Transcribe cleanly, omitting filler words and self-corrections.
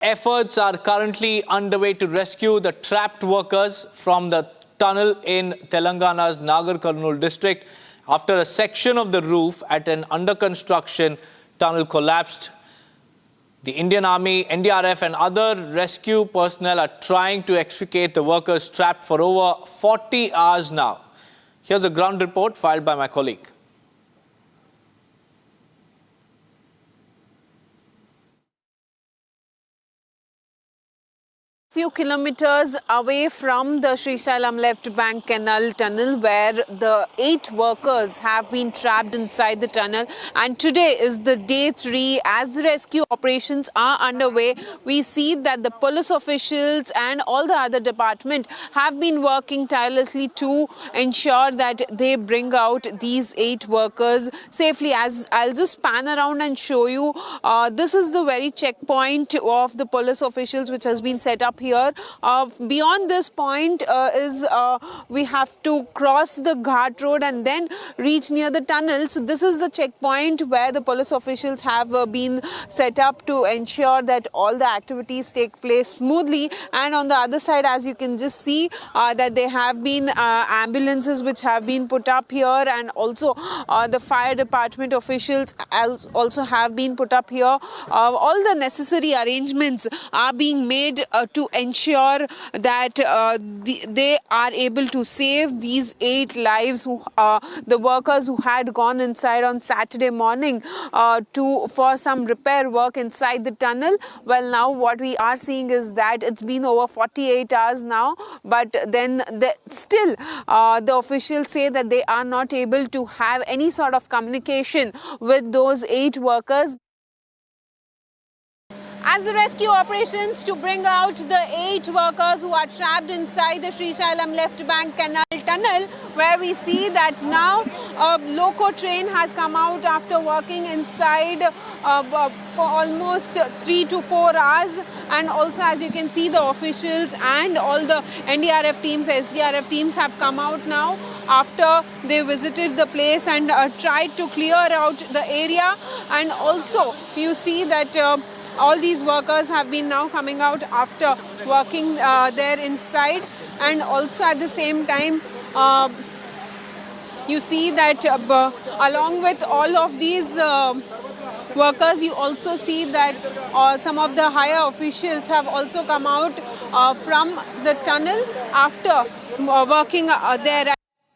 Efforts are currently underway to rescue the trapped workers from the tunnel in Telangana's Nagar Kurnool district after a section of the roof at an under-construction tunnel collapsed. The Indian Army, NDRF and other rescue personnel are trying to extricate the workers trapped for over 40 hours now. Here's a ground report filed by my colleague. Few kilometers away from the Srisailam Left Bank Canal tunnel, where the 8 workers have been trapped inside the tunnel, and today is the day 3 as rescue operations are underway. We see that the police officials and all the other department have been working tirelessly to ensure that they bring out these 8 workers safely. As I'll just pan around and show you, this is the very checkpoint of the police officials which has been set up here. Beyond this point we have to cross the Ghat road and then reach near the tunnel. So this is the checkpoint where the police officials have been set up to ensure that all the activities take place smoothly. And on the other side, as you can just see, that there have been ambulances which have been put up here, and also the fire department officials also have been put up here. All the necessary arrangements are being made to ensure that they are able to save these 8 lives, the workers who had gone inside on Saturday morning for some repair work inside the tunnel. Well, now what we are seeing is that it's been over 48 hours now, but then still the officials say that they are not able to have any sort of communication with those 8 workers. As the rescue operations to bring out the 8 workers who are trapped inside the Srisailam Left Bank Canal tunnel, where we see that now a loco train has come out after working inside for almost 3 to 4 hours. And also, as you can see, the officials and all the NDRF teams, SDRF teams have come out now after they visited the place and tried to clear out the area. And also you see that all these workers have been now coming out after working there inside. And also at the same time you see that along with all of these workers, you also see that some of the higher officials have also come out from the tunnel after working there.